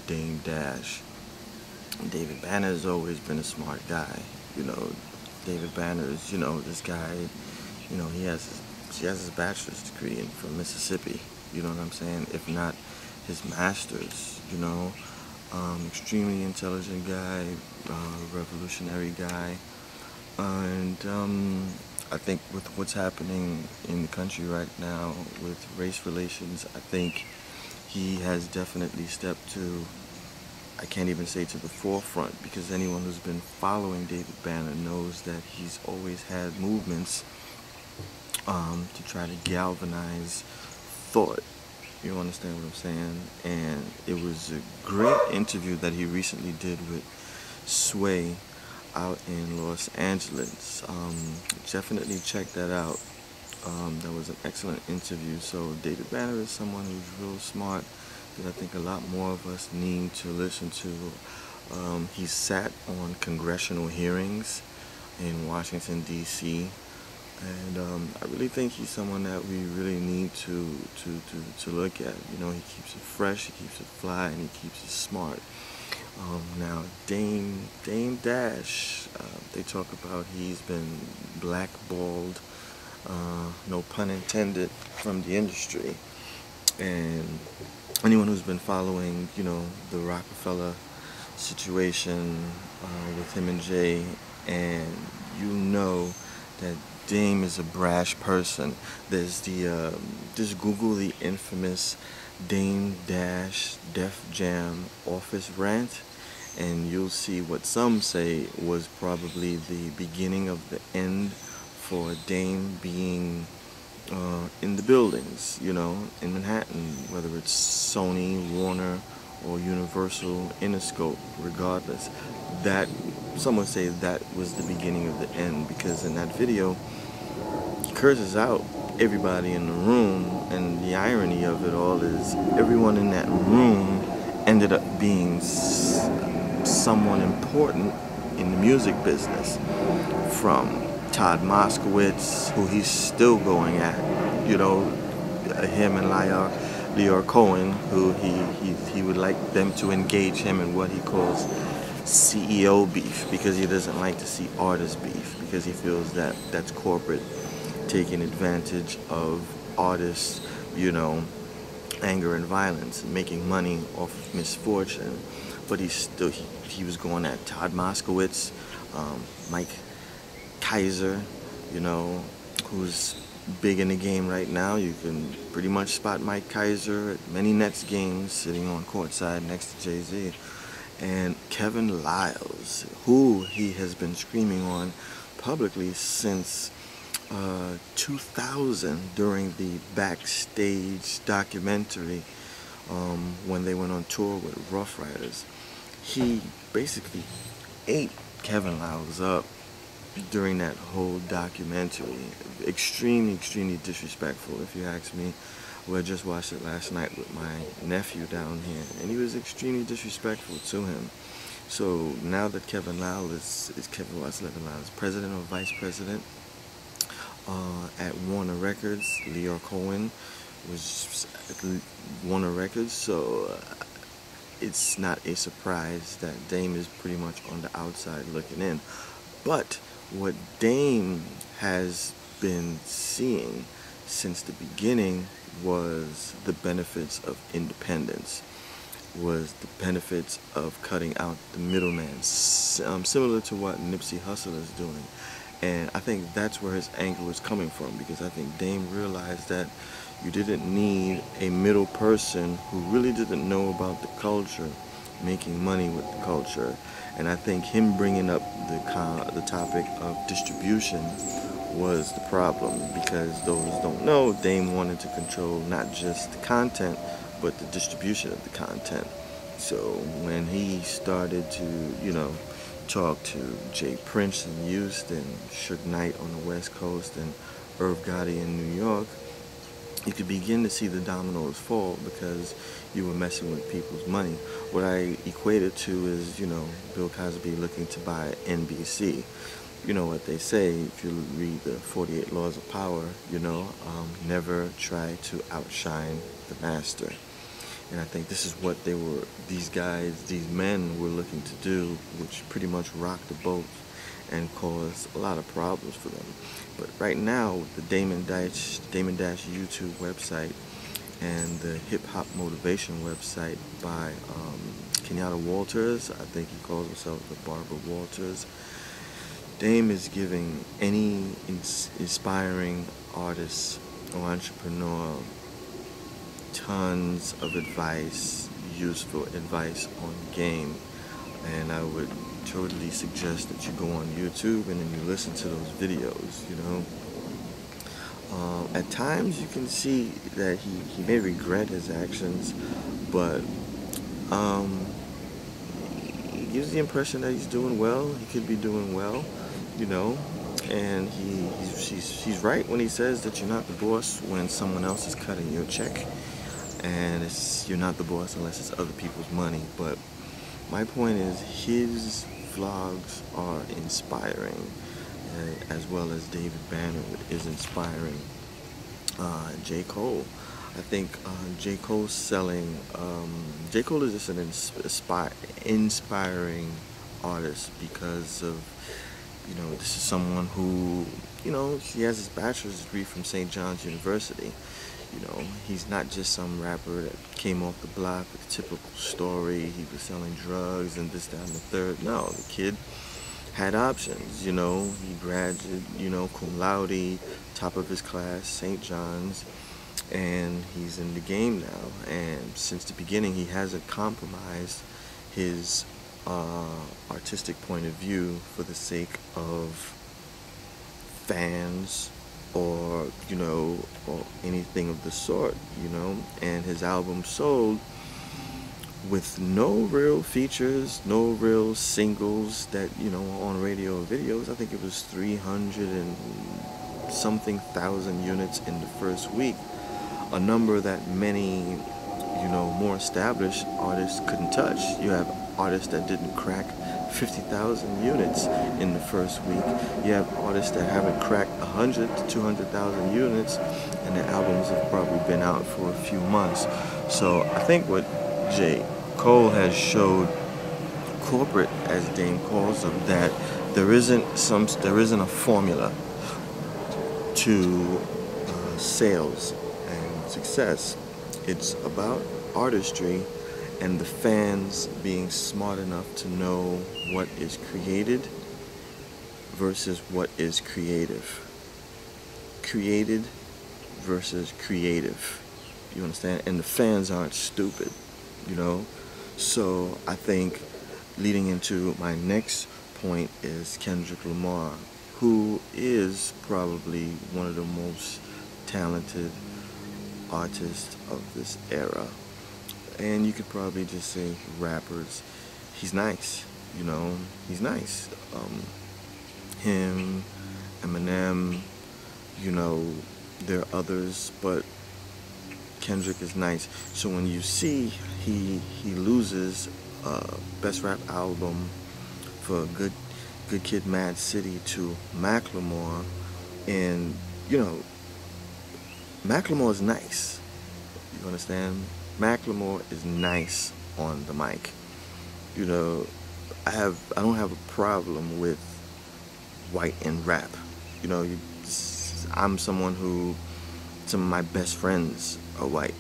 Dame Dash. David Banner has always been a smart guy. You know, David Banner is, this guy, he has his bachelor's degree from Mississippi. You know what I'm saying? If not his master's, extremely intelligent guy, revolutionary guy. And I think with what's happening in the country right now with race relations, I think he has definitely stepped to, I can't even say to the forefront, because anyone who's been following David Banner knows that he's always had movements to try to galvanize thought. You understand what I'm saying? And it was a great interview that he recently did with Sway out in Los Angeles. Definitely check that out. That was an excellent interview. So David Banner is someone who's real smart that I think a lot more of us need to listen to. He sat on congressional hearings in Washington, D.C., and I really think he's someone that we really need to look at. He keeps it fresh, he keeps it fly, and he keeps it smart. Now, Dame Dash, they talk about he's been blackballed, no pun intended, from the industry. And anyone who's been following, the Rockefeller situation with him and Jay, and that Dame is a brash person. There's just Google the infamous Dame Dash Def Jam office rant, and you'll see what some say was probably the beginning of the end for Dame being in the buildings, in Manhattan, whether it's Sony, Warner, or Universal, Interscope, regardless. That, some would say that was the beginning of the end, because in that video, he curses out everybody in the room, and the irony of it all is everyone in that room ended up being someone important in the music business, from Todd Moskowitz, who he's still going at, him and Leor Cohen, who he would like them to engage him in what he calls CEO beef, because he doesn't like to see artist beef, because he feels that that's corporate taking advantage of artists, anger and violence, and making money off of misfortune. But he was going at Todd Moskowitz, Mike Kaiser, who's big in the game right now. You can pretty much spot Mike Kaiser at many Nets games sitting on courtside next to Jay-Z. And Kevin Liles, who he has been screaming on publicly since 2000 during the Backstage documentary, when they went on tour with Rough Riders. He basically ate Kevin Liles up during that whole documentary. Extremely disrespectful, if you ask me. Well, I just watched it last night with my nephew down here, and he was extremely disrespectful to him. So now that Kevin Liles is president or vice president at Warner Records, Leor Cohen was at Warner Records, so it's not a surprise that Dame is pretty much on the outside looking in. But what Dame has been seeing since the beginning was the benefits of independence, was the benefits of cutting out the middleman, similar to what Nipsey Hussle is doing. And I think that's where his anger was coming from, because I think Dame realized that you didn't need a middle person who really didn't know about the culture making money with the culture. And I think him bringing up the topic of distribution was the problem, because those who don't know, Dame wanted to control not just the content, but the distribution of the content. So when he started to, talk to Jay Prince in Houston, Suge Knight on the West Coast, and Irv Gotti in New York, you could begin to see the dominoes fall, because you were messing with people's money. What I equate it to is, Bill Cosby looking to buy NBC. You know what they say, if you read the 48 Laws of Power, never try to outshine the master. And I think this is what these men were looking to do, which pretty much rocked the boat and caused a lot of problems for them. But right now, the Damon Dash YouTube website and the Hip Hop Motivation website by Kenyatta Walters, I think he calls himself the Barbara Walters. Dame is giving any inspiring artist or entrepreneur tons of advice, useful advice on game, and I would totally suggest that you go on YouTube and then you listen to those videos. You know, at times you can see that he may regret his actions, but he gives the impression that he's doing well. He could be doing well, you know, and he's right when he says that you're not the boss when someone else is cutting your check, and you're not the boss unless it's other people's money. But my point is, his vlogs are inspiring, as well as David Banner is inspiring. J. Cole, I think J. Cole is just an inspiring artist because of, you know, this is someone who, you know, he has his bachelor's degree from St. John's University. You know, he's not just some rapper that came off the block with a typical story. He was selling drugs and this, that, and the third. No, the kid had options. You know, he graduated, you know, cum laude, top of his class, St. John's, and he's in the game now. And since the beginning, he hasn't compromised his artistic point of view for the sake of fans or, you know, or anything of the sort, you know. And his album sold with no real features, no real singles that, you know, on radio or videos. I think it was 300 and something thousand units in the first week, a number that many, you know, more established artists couldn't touch. You have artists that didn't crack 50,000 units in the first week. You have artists that haven't cracked 100 to 200,000 units, and their albums have probably been out for a few months. So I think what J. Cole has showed corporate, as Dame calls them, that there isn't a formula to sales and success. It's about artistry and the fans being smart enough to know what is created versus what is creative. Created versus creative. You understand? And the fans aren't stupid, you know? So I think leading into my next point is Kendrick Lamar, who is probably one of the most talented artists of this era. And you could probably just say rappers. He's nice, you know, he's nice. Him, Eminem, you know, there are others, but Kendrick is nice. So when you see he loses Best Rap Album for Good Kid, Mad City to Macklemore, and, you know, Macklemore is nice. You understand? Macklemore is nice on the mic. You know, I don't have a problem with white and rap. You know, I'm someone who, some of my best friends are white.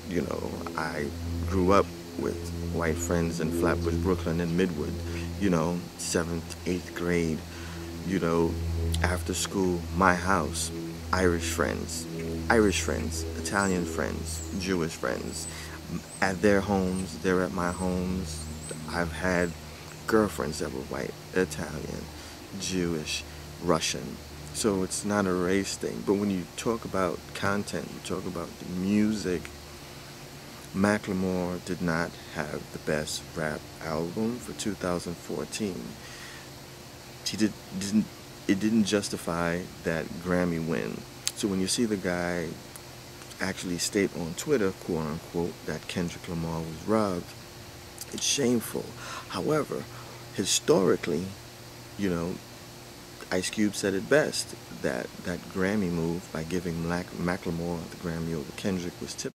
You know, I grew up with white friends in Flatbush, Brooklyn, and Midwood. You know, 7th, 8th grade. You know, after school, my house, Irish friends, Italian friends, Jewish friends. At their homes, they're at my homes. I've had girlfriends that were white, Italian, Jewish, Russian. So it's not a race thing. But when you talk about content, you talk about the music, Macklemore did not have the best rap album for 2014. It didn't justify that Grammy win. So when you see the guy actually state on Twitter, quote unquote, that Kendrick Lamar was robbed, it's shameful. However, historically, you know, Ice Cube said it best, that Grammy move by giving Macklemore the Grammy over Kendrick was typical.